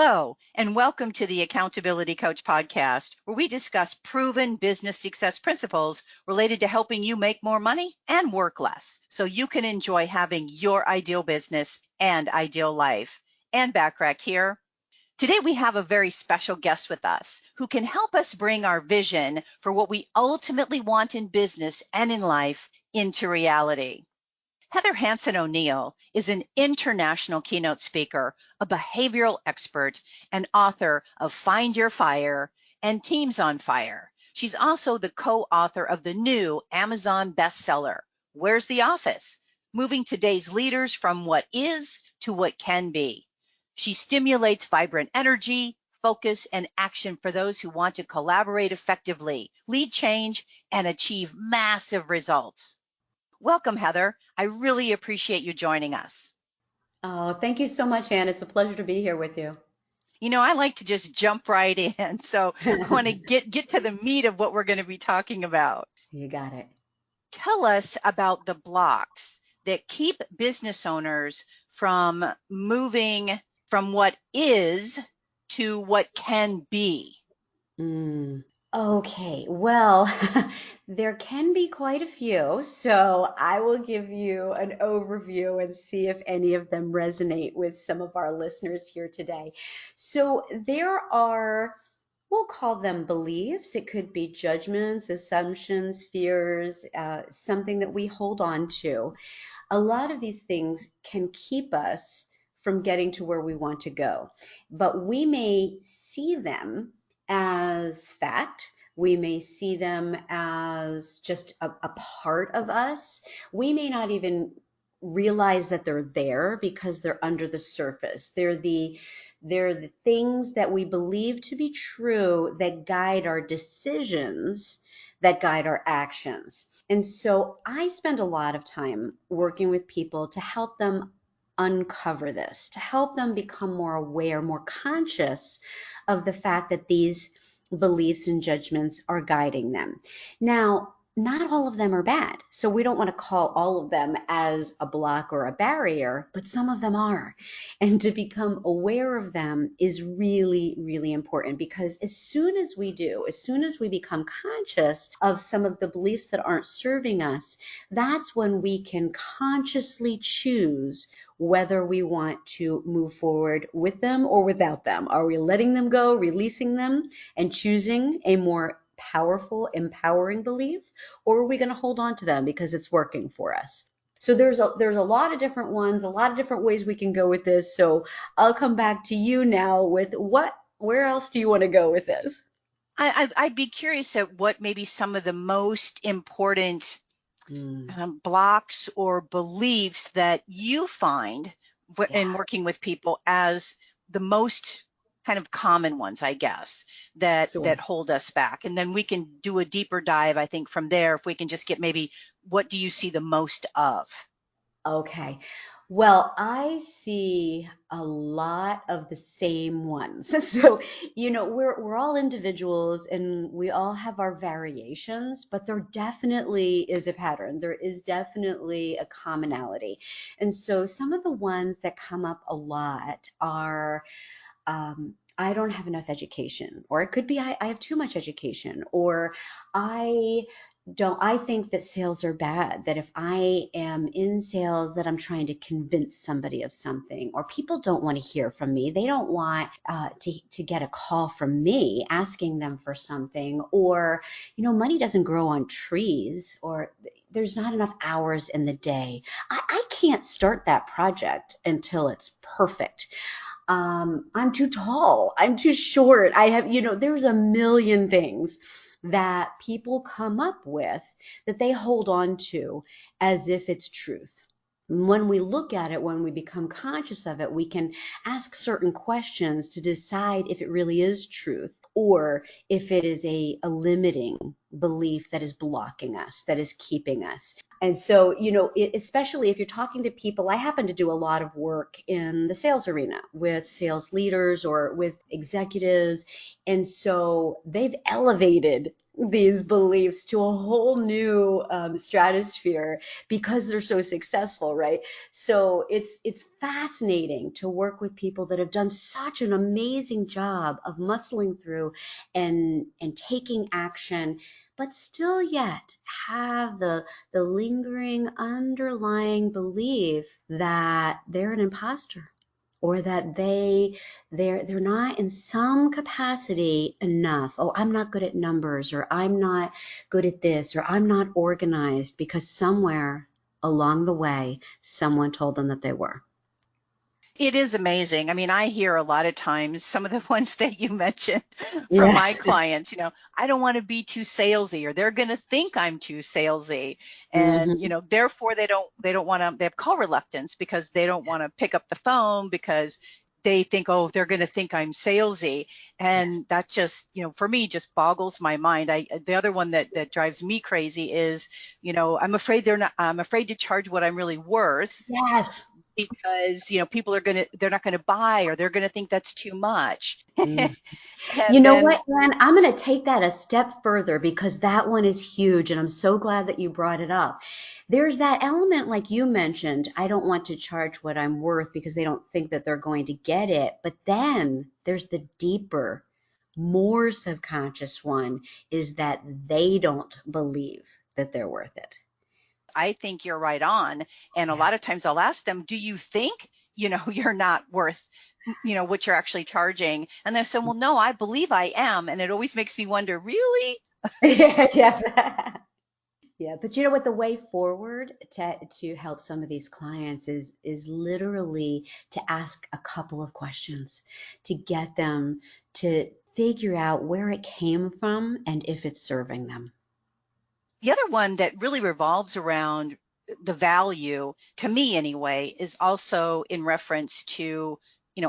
Hello, and welcome to the Accountability Coach podcast, where we discuss proven business success principles related to helping you make more money and work less so you can enjoy having your ideal business and ideal life. And Bachrach here. Today, we have a very special guest with us who can help us bring our vision for what we ultimately want in business and in life into reality. Heather Hansen O'Neill is an international keynote speaker, a behavioral expert, and author of Find Your Fire and Teams on Fire. She's also the co-author of the new Amazon bestseller, Where's the Office? Moving today's leaders from what is to what can be. She stimulates vibrant energy, focus, and action for those who want to collaborate effectively, lead change, and achieve massive results. Welcome, Heather. I really appreciate you joining us. Oh, thank you so much, Anne. It's a pleasure to be here with you. I like to just jump right in. So I want to get to the meat of what we're going to be talking about. You got it. Tell us about the blocks that keep business owners from moving from what is to what can be. Mm. Okay, well, there can be quite a few, so I will give you an overview and see if any of them resonate with some of our listeners here today. So there are, we'll call them beliefs. It could be judgments, assumptions, fears, something that we hold on to. A lot of these things can keep us from getting to where we want to go, but we may see them as fact. We may see them as just a part of us. We may not even realize that they're there because they're under the surface. They're the things that we believe to be true that guide our decisions, that guide our actions. And so I spend a lot of time working with people to help them uncover this, to help them become more aware, more conscious of the fact that these beliefs and judgments are guiding them. Now, not all of them are bad. So we don't want to call all of them as a block or a barrier, but some of them are. And to become aware of them is really, really important, because as soon as we do, as soon as we become conscious of some of the beliefs that aren't serving us, that's when we can consciously choose whether we want to move forward with them or without them. Are we letting them go, releasing them, and choosing a more powerful, empowering belief, or are we going to hold on to them because it's working for us? So there's a lot of different ones, a lot of different ways we can go with this. So I'll come back to you now with where else do you want to go with this? I'd be curious at what maybe some of the most important Mm, blocks or beliefs that you find in yeah, working with people as the most kind of common ones, I guess, that sure. hold us back. And then we can do a deeper dive, I think, from there, if we can just get maybe what do you see the most of? Okay. Well, I see a lot of the same ones. So, we're all individuals and we all have our variations, but there definitely is a pattern. There is definitely a commonality. And so some of the ones that come up a lot are I don't have enough education, or it could be I have too much education, or I I think that sales are bad, that if I am in sales, that I'm trying to convince somebody of something, or people don't want to hear from me. They don't want to get a call from me asking them for something, or, money doesn't grow on trees, or there's not enough hours in the day. I can't start that project until it's perfect. I'm too tall. I'm too short. There's a million things that people come up with that they hold on to as if it's truth. When we look at it, when we become conscious of it, we can ask certain questions to decide if it really is truth, or if it is a limiting belief that is blocking us, that is keeping us. And so, especially if you're talking to people, I happen to do a lot of work in the sales arena with sales leaders or with executives. And so they've elevated these beliefs to a whole new stratosphere because they're so successful, right? So it's fascinating to work with people that have done such an amazing job of muscling through and taking action, but still yet have the lingering underlying belief that they're an imposter, or that they're not in some capacity enough. Oh, I'm not good at numbers, or I'm not good at this, or I'm not organized, because somewhere along the way someone told them that they were. It is amazing. I mean, I hear a lot of times some of the ones that you mentioned from my Yes. clients, I don't want to be too salesy, or they're going to think I'm too salesy. And, Hmm. therefore they don't want to, they have call reluctance because they don't want to pick up the phone because they think, oh, they're going to think I'm salesy. Yes. And that just, for me, just boggles my mind. The other one that drives me crazy is, I'm afraid to charge what I'm really worth, Yes. because people they're not gonna buy, or they're gonna think that's too much. Mm. You And know then what, Anne? I'm going to take that a step further because that one is huge, and I'm so glad that you brought it up. There's that element, like you mentioned, I don't want to charge what I'm worth because they don't think that they're going to get it. But then there's the deeper, more subconscious one, is that they don't believe that they're worth it. I think you're right on. And a Yeah. lot of times I'll ask them, do you think, you're not worth, what you're actually charging? And they say, well, no, I believe I am. And it always makes me wonder, really? Yeah, yes. Yeah, but you know what? The way forward to help some of these clients is literally to ask a couple of questions to get them to figure out where it came from and if it's serving them. The other one that really revolves around the value, to me anyway, is also in reference to,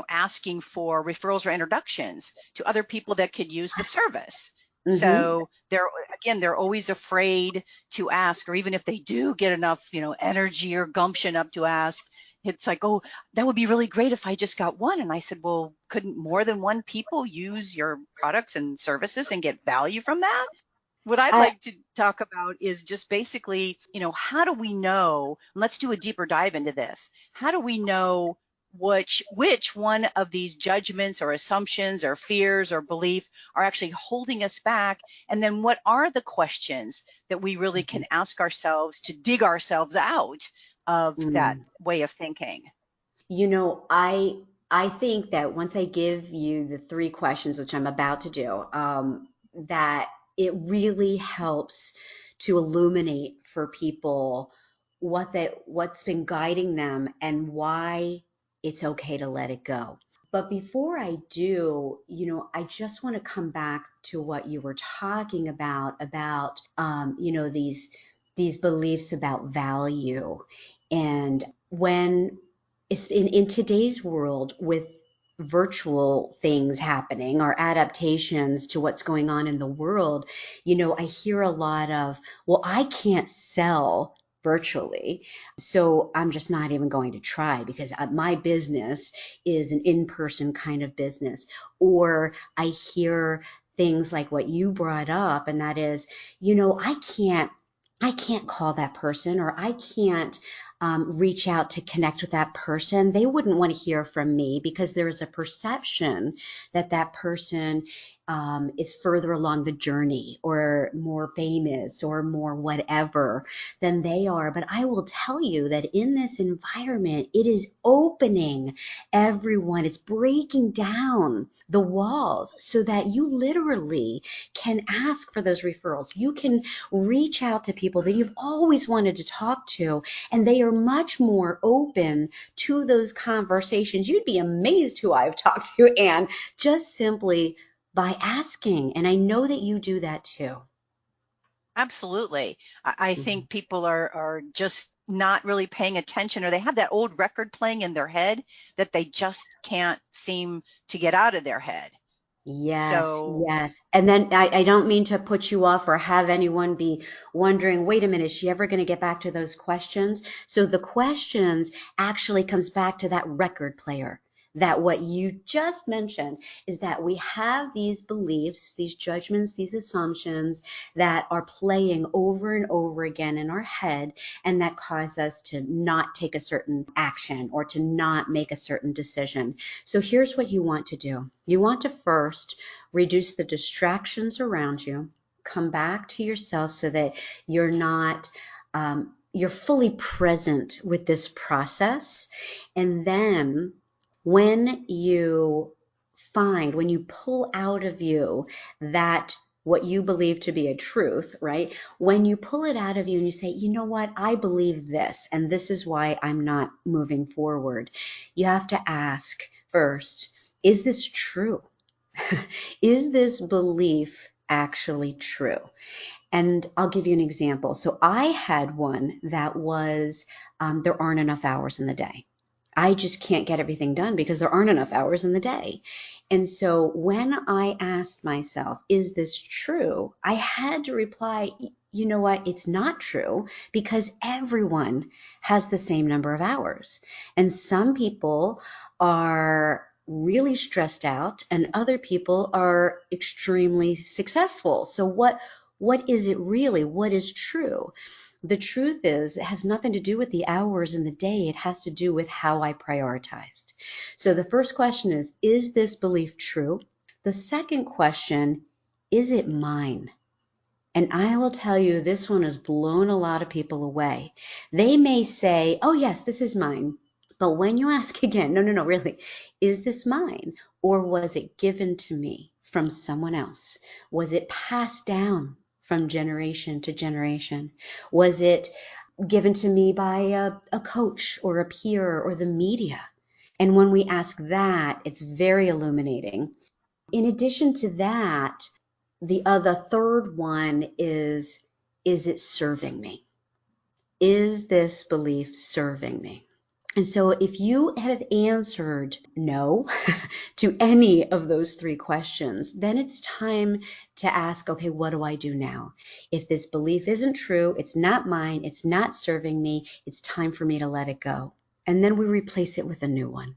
asking for referrals or introductions to other people that could use the service. Mm-hmm. So they're always afraid to ask, or even if they do get enough, energy or gumption up to ask, it's like, oh, that would be really great if I just got one. And I said, well, couldn't more than one people use your products and services and get value from that? What I'd I like to talk about is just basically, how do we know? Let's do a deeper dive into this. How do we know which one of these judgments or assumptions or fears or belief are actually holding us back? And then what are the questions that we really can ask ourselves to dig ourselves out of that mm. way of thinking? You know, I think that once I give you the three questions, which I'm about to do, that it really helps to illuminate for people what's been guiding them and why it's okay to let it go. But before I do, I just want to come back to what you were talking about these beliefs about value. And when it's in today's world with virtual things happening or adaptations to what's going on in the world, I hear a lot of, well, I can't sell virtually, so I'm just not even going to try because my business is an in-person kind of business. Or I hear things like what you brought up, and that is, I can't call that person, or I can't reach out to connect with that person. They wouldn't want to hear from me because there is a perception that that person is further along the journey or more famous or more whatever than they are. But I will tell you that in this environment, it is opening everyone. It's breaking down the walls so that you literally can ask for those referrals. You can reach out to people that you've always wanted to talk to, and they are much more open to those conversations. You'd be amazed who I've talked to, Anne, just simply by asking. And I know that you do that too. Absolutely. I Mhm. think people are just not really paying attention, or they have that old record playing in their head that they just can't seem to get out of their head. Yes, So yes. And then I don't mean to put you off or have anyone be wondering, wait a minute, is she ever going to get back to those questions? So the questions actually comes back to that record player. that what you just mentioned is that we have these beliefs, these judgments, these assumptions that are playing over and over again in our head, and that cause us to not take a certain action or to not make a certain decision. So here's what you want to do. You want to first reduce the distractions around you, come back to yourself so that you're not you're fully present with this process. And then when you when you pull out of you that what you believe to be a truth, right? When you pull it out of you and you say, you know what, I believe this, and this is why I'm not moving forward, you have to ask first, is this true? Is this belief actually true? And I'll give you an example. So I had one that was there aren't enough hours in the day. I just can't get everything done because there aren't enough hours in the day. And so when I asked myself, is this true? I had to reply, you know what? It's not true because everyone has the same number of hours. And some people are really stressed out and other people are extremely successful. So what is it really? What is true? The truth is, it has nothing to do with the hours in the day. It has to do with how I prioritized. So the first question is this belief true? The second question, is it mine? And I will tell you, this one has blown a lot of people away. They may say, oh yes, this is mine. But when you ask again, no, really, is this mine? Or was it given to me from someone else? Was it passed down from generation to generation? Was it given to me by a coach or a peer or the media? And when we ask that, it's very illuminating. In addition to that, the third one is it serving me? Is this belief serving me? And so if you have answered no to any of those three questions, then it's time to ask, okay, what do I do now? If this belief isn't true, it's not mine, it's not serving me, it's time for me to let it go. And then we replace it with a new one.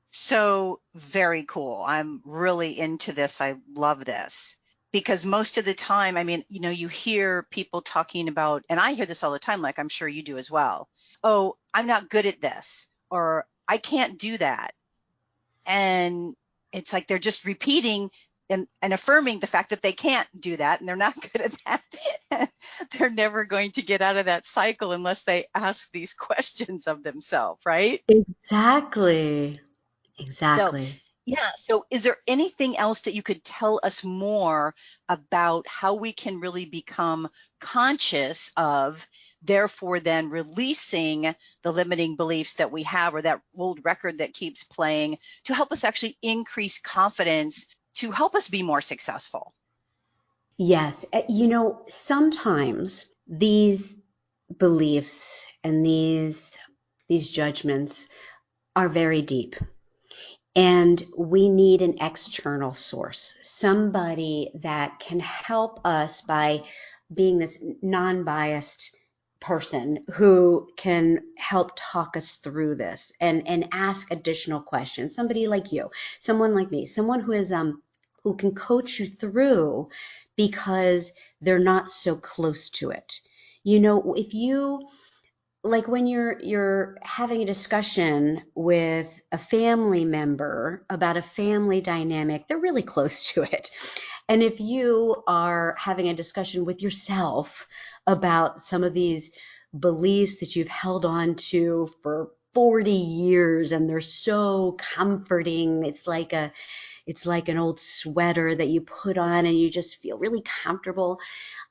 So very cool. I'm really into this. I love this because most of the time, I mean, you hear people talking about, and I hear this all the time, like I'm sure you do as well. Oh, I'm not good at this, or I can't do that. And it's like they're just repeating and affirming the fact that they can't do that and they're not good at that. They're never going to get out of that cycle unless they ask these questions of themselves, right? Exactly. So, Exactly. yeah. So, is there anything else that you could tell us more about how we can really become conscious of, therefore, then releasing the limiting beliefs that we have or that old record that keeps playing to help us actually increase confidence to help us be more successful? Yes. Sometimes these beliefs and these judgments are very deep. And we need an external source, somebody that can help us by being this non-biased person who can help talk us through this and ask additional questions. Somebody like you, someone like me, someone who can coach you through because they're not so close to it. If you like when you're having a discussion with a family member about a family dynamic, they're really close to it. And if you are having a discussion with yourself about some of these beliefs that you've held on to for 40 years and they're so comforting, it's like an old sweater that you put on and you just feel really comfortable.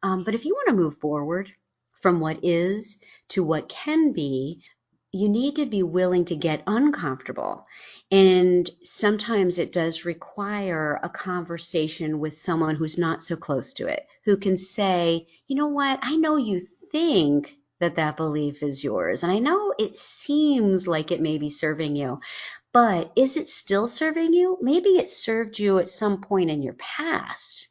But if you want to move forward from what is to what can be, you need to be willing to get uncomfortable. And sometimes it does require a conversation with someone who's not so close to it, who can say, you know what, I know you think that belief is yours, and I know it seems like it may be serving you, but is it still serving you? Maybe it served you at some point in your past.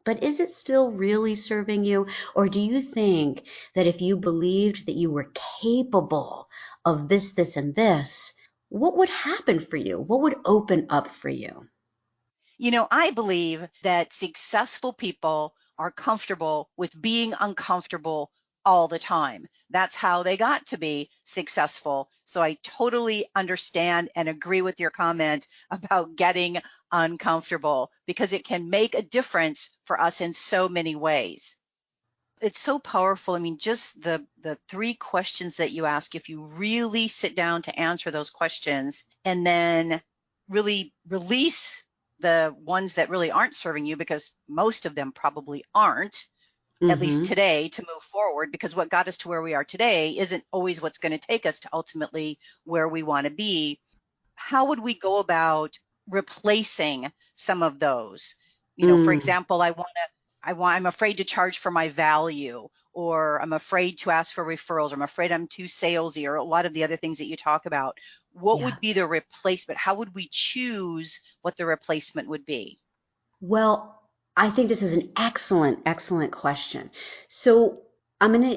But is it still really serving you? Or do you think that if you believed that you were capable of this, and this, what would happen for you? What would open up for you? I believe that successful people are comfortable with being uncomfortable all the time. That's how they got to be successful. So I totally understand and agree with your comment about getting uncomfortable because it can make a difference for us in so many ways. It's so powerful. I mean, just the three questions that you ask, if you really sit down to answer those questions and then really release the ones that really aren't serving you, because most of them probably aren't, at least Mm-hmm. today, to move forward, because what got us to where we are today isn't always what's going to take us to ultimately where we want to be. How would we go about replacing some of those? For Mm, example, I'm afraid to charge for my value, or I'm afraid to ask for referrals, or I'm afraid I'm too salesy, or a lot of the other things that you talk about. What yeah. would be the replacement? How would we choose what the replacement would be? Well, I think this is an excellent, excellent question. So I'm gonna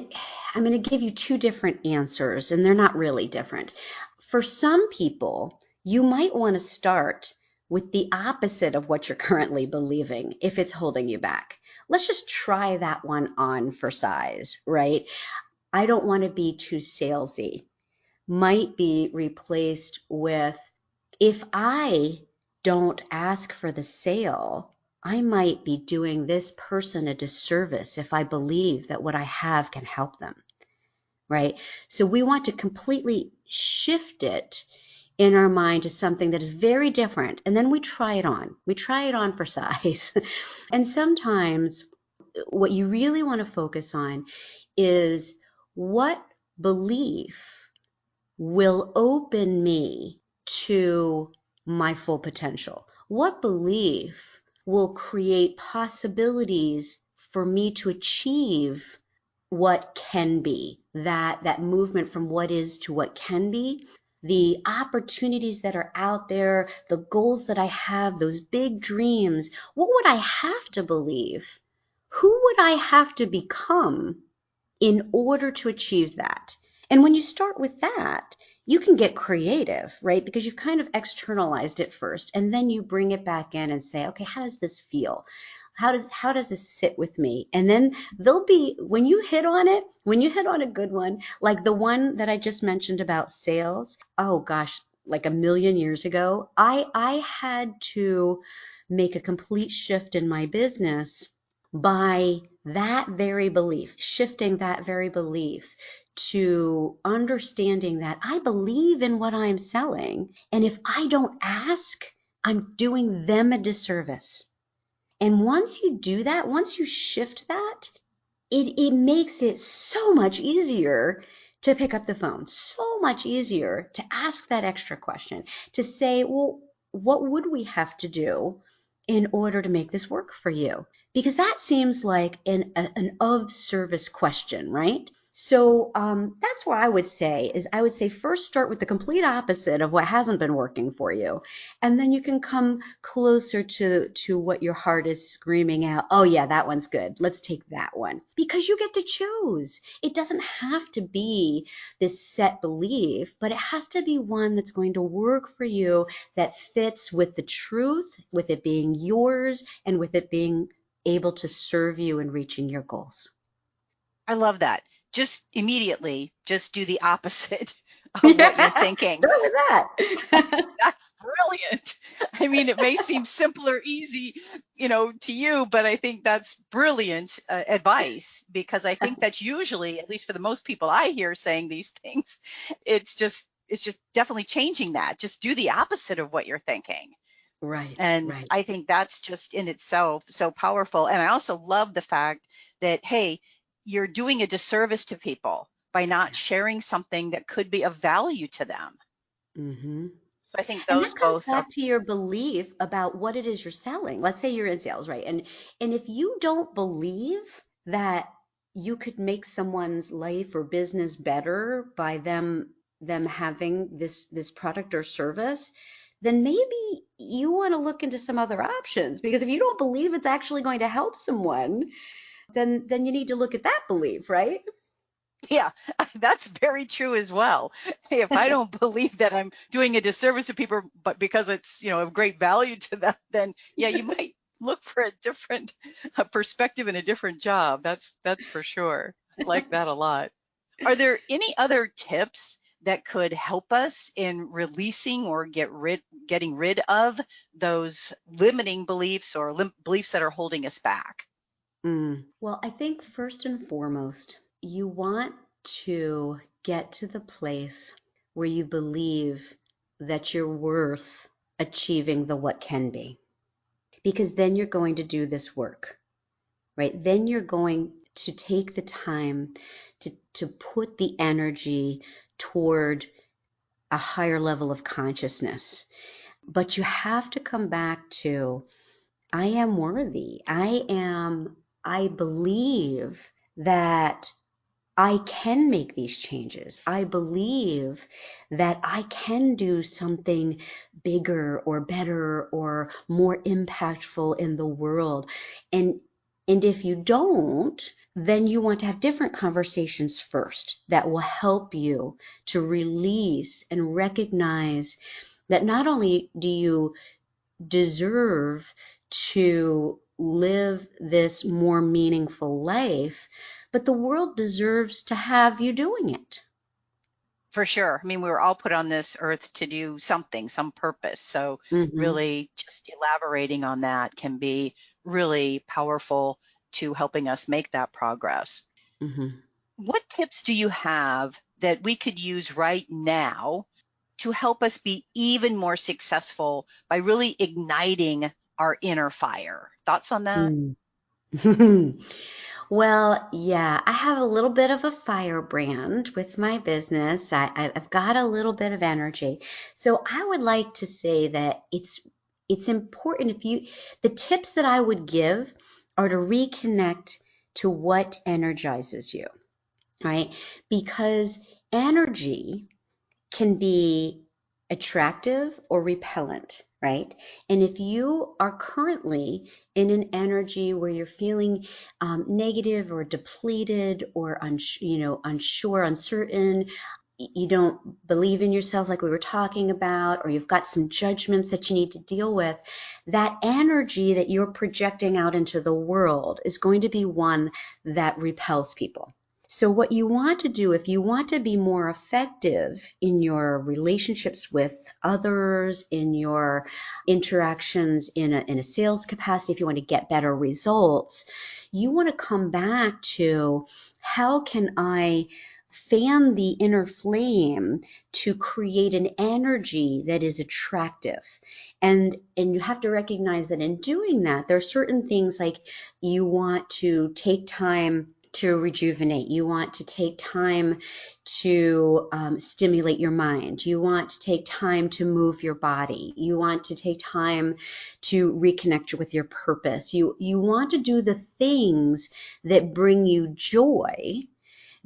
I'm gonna give you two different answers, and they're not really different. For some people, you might want to start with the opposite of what you're currently believing if it's holding you back. Let's just try that one on for size, right? I don't want to be too salesy. Might be replaced with, if I don't ask for the sale, I might be doing this person a disservice if I believe that what I have can help them, right? So we want to completely shift it in our mind to something that is very different. And then we try it on. We try it on for size. And sometimes what you really want to focus on is, what belief will open me to my full potential? What belief will create possibilities for me to achieve what can be? That movement from what is to what can be, the opportunities that are out there, the goals that I have, those big dreams. What would I have to believe? Who would I have to become in order to achieve that? And when you start with that, you can get creative, right? Because you've kind of externalized it first, and then you bring it back in and say, okay, how does this feel? How does this sit with me? And then there'll be, when you hit on it, when you hit on a good one, like the one that I just mentioned about sales, oh gosh, like a million years ago, I had to make a complete shift in my business by that very belief, shifting that very belief to understanding that I believe in what I'm selling. And if I don't ask, I'm doing them a disservice. And once you do that, once you shift that, it makes it so much easier to pick up the phone, so much easier to ask that extra question, to say, well, what would we have to do in order to make this work for you? Because that seems like an of service question, right? So that's what I would say first start with the complete opposite of what hasn't been working for you. And then you can come closer to what your heart is screaming out. Oh yeah, that one's good. Let's take that one. Because you get to choose. It doesn't have to be this set belief, but it has to be one that's going to work for you, that fits with the truth, with it being yours, and with it being able to serve you in reaching your goals. I love that. Just immediately, just do the opposite of what you're Yeah, thinking. start with That's, that. that's brilliant. I mean, it may seem simple or easy, to you, but I think that's brilliant advice, because I think that's usually, at least for the most people I hear saying these things, it's just definitely changing that. Just do the opposite of what you're thinking. Right, And right. I think that's just in itself so powerful. And I also love the fact that, hey, you're doing a disservice to people by not Yeah. sharing something that could be of value to them. Hmm. So I think And those that comes both are. back to your belief about what it is you're selling. Let's say you're in sales, right? And if you don't believe that you could make someone's life or business better by them having this product or service, then maybe you want to look into some other options. Because if you don't believe it's actually going to help someone, then you need to look at that belief, right? Yeah, that's very true as well. If I don't believe that I'm doing a disservice to people, but because it's, of great value to them, then yeah, you might look for a different perspective and a different job. That's for sure. I like that a lot. Are there any other tips that could help us in releasing or getting rid of those limiting beliefs or beliefs that are holding us back? Well, I think first and foremost, you want to get to the place where you believe that you're worth achieving the what can be, because then you're going to do this work, right? Then you're going to take the time to put the energy toward a higher level of consciousness. But you have to come back to I am worthy. I believe that I can make these changes. I believe that I can do something bigger or better or more impactful in the world. And and if you don't, then you want to have different conversations first that will help you to release and recognize that not only do you deserve to live this more meaningful life, but the world deserves to have you doing it. For sure. I mean, we were all put on this earth to do something, some purpose. So Hmm. really just elaborating on that can be really powerful to helping us make that progress. Hmm. What tips do you have that we could use right now to help us be even more successful by really igniting our inner fire? Thoughts on that? Well, yeah, I have a little bit of a firebrand with my business. I've got a little bit of energy. So I would like to say that it's important if you the tips that I would give are to reconnect to what energizes you, right? Because energy can be attractive or repellent, right? And if you are currently in an energy where you're feeling negative or depleted or unsure, uncertain, you don't believe in yourself like we were talking about, or you've got some judgments that you need to deal with, that energy that you're projecting out into the world is going to be one that repels people. So, what you want to do, if you want to be more effective in your relationships with others, in your interactions in a sales capacity, if you want to get better results, you want to come back to how can I fan the inner flame to create an energy that is attractive. And you have to recognize that in doing that, there are certain things like you want to take time to rejuvenate. You want to take time to stimulate your mind. You want to take time to move your body. You want to take time to reconnect with your purpose. You want to do the things that bring you joy,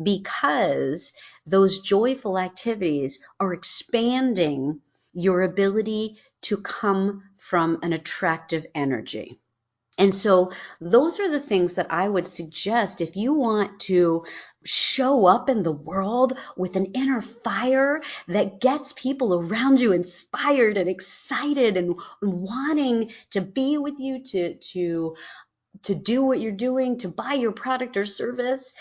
because those joyful activities are expanding your ability to come from an attractive energy. And so those are the things that I would suggest if you want to show up in the world with an inner fire that gets people around you inspired and excited and wanting to be with you, to do what you're doing, to buy your product or service.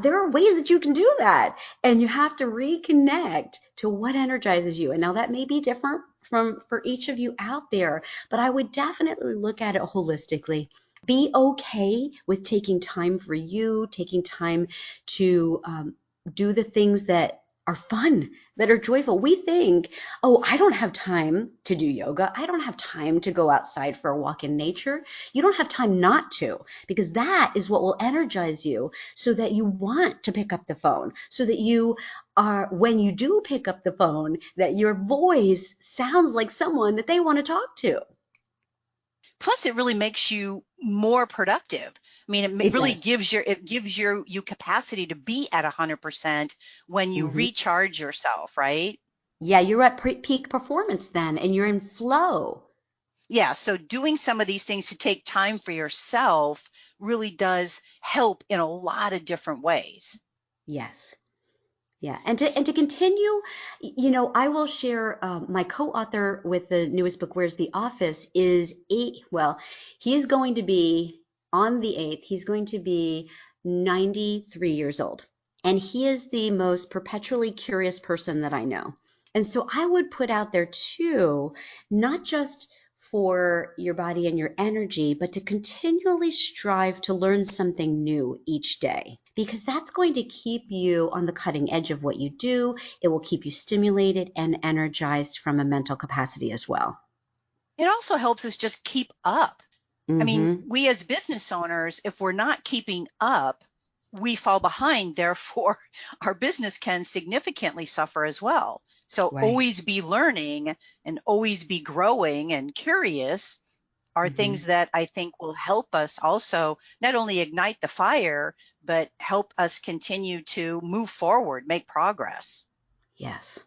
There are ways that you can do that, and you have to reconnect to what energizes you. And now that may be different from for each of you out there, but I would definitely look at it holistically. Be okay with taking time for you, taking time to do the things that are fun, that are joyful. We think, oh, I don't have time to do yoga. I don't have time to go outside for a walk in nature. You don't have time not to, because that is what will energize you so that you want to pick up the phone, so that you are, when you do pick up the phone, that your voice sounds like someone that they want to talk to. Plus, it really makes you more productive. I mean, it It really does. gives you capacity to be at 100% when you Hmm. recharge yourself, right? Yeah, you're at peak performance then, and you're in flow. Yeah, so doing some of these things to take time for yourself really does help in a lot of different ways. Yes. Yeah, and to continue, I will share my co-author with the newest book, Where's the Office, is he is going to be on the 8th, he's going to be 93 years old. And he is the most perpetually curious person that I know. And so I would put out there too, not just for your body and your energy, but to continually strive to learn something new each day, because that's going to keep you on the cutting edge of what you do. It will keep you stimulated and energized from a mental capacity as well. It also helps us just keep up. I mean, Mm-hmm. we as business owners, if we're not keeping up, we fall behind. Therefore, our business can significantly suffer as well. So Right. always be learning and always be growing and curious are Mm-hmm. things that I think will help us also not only ignite the fire, but help us continue to move forward, make progress. Yes,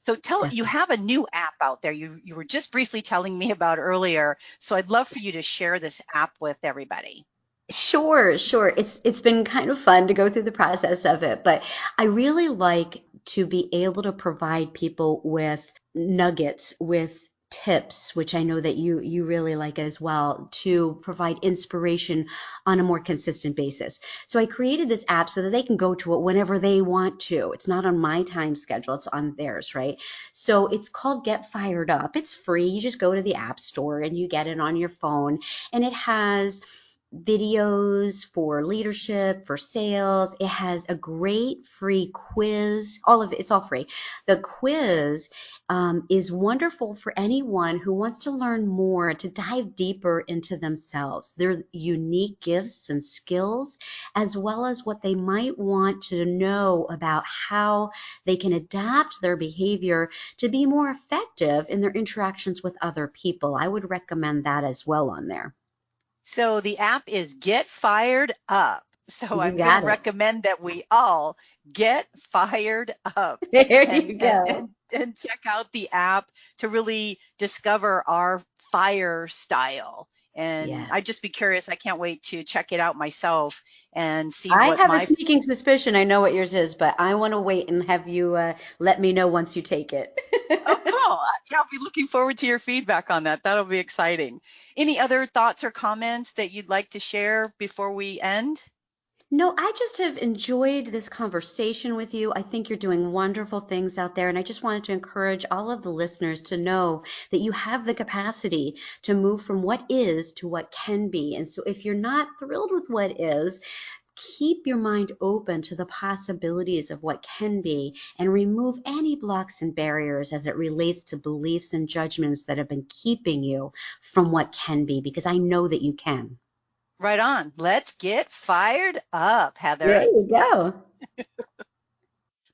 So you definitely. have a new app out there. You were just briefly telling me about earlier. So I'd love for you to share this app with everybody. Sure, sure. It's been kind of fun to go through the process of it, but I really like to be able to provide people with nuggets, with tips, which I know that you really like as well, to provide inspiration on a more consistent basis. So I created this app so that they can go to it whenever they want to. It's not on my time schedule, it's on theirs, right? So it's called Get Fired Up. It's free. You just go to the App Store and you get it on your phone, and it has videos for leadership, for sales. It has a great free quiz. All of it, it's all free. The quiz is wonderful for anyone who wants to learn more, to dive deeper into themselves, their unique gifts and skills, as well as what they might want to know about how they can adapt their behavior to be more effective in their interactions with other people. I would recommend that as well on there. So the app is Get Fired Up. So You I'm going to got it. recommend that we all get fired up There and you and go. and and check out the app to really discover our fire style. And Yes. I'd just be curious. I can't wait to check it out myself and see I what have a my sneaking suspicion I know what yours is, but I want to wait and have you let me know once you take it. Oh, cool. Yeah, I'll be looking forward to your feedback on that. That'll be exciting. Any other thoughts or comments that you'd like to share before we end? No, I just have enjoyed this conversation with you. I think you're doing wonderful things out there, and I just wanted to encourage all of the listeners to know that you have the capacity to move from what is to what can be. And so if you're not thrilled with what is, keep your mind open to the possibilities of what can be and remove any blocks and barriers as it relates to beliefs and judgments that have been keeping you from what can be, because I know that you can. Right on. Let's get fired up, There Heather. you go.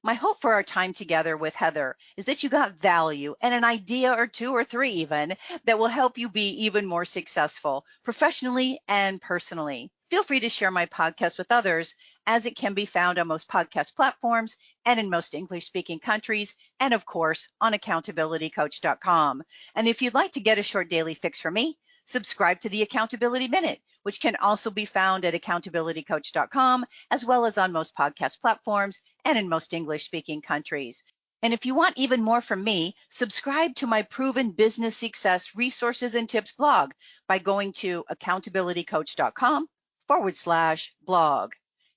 My hope for our time together with Heather is that you got value and an idea or two or three even that will help you be even more successful professionally and personally. Feel free to share my podcast with others as it can be found on most podcast platforms and in most English speaking countries, and of course on accountabilitycoach.com. And if you'd like to get a short daily fix from me, subscribe to the Accountability Minute, which can also be found at accountabilitycoach.com, as well as on most podcast platforms and in most English speaking countries. And if you want even more from me, subscribe to my Proven Business Success Resources and Tips blog by going to accountabilitycoach.com/blog.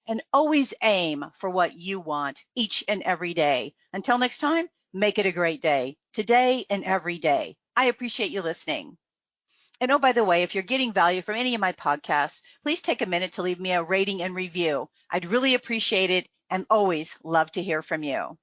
And always aim for what you want each and every day. Until next time, make it a great day, today and every day. I appreciate you listening. And oh, by the way, if you're getting value from any of my podcasts, please take a minute to leave me a rating and review. I'd really appreciate it and always love to hear from you.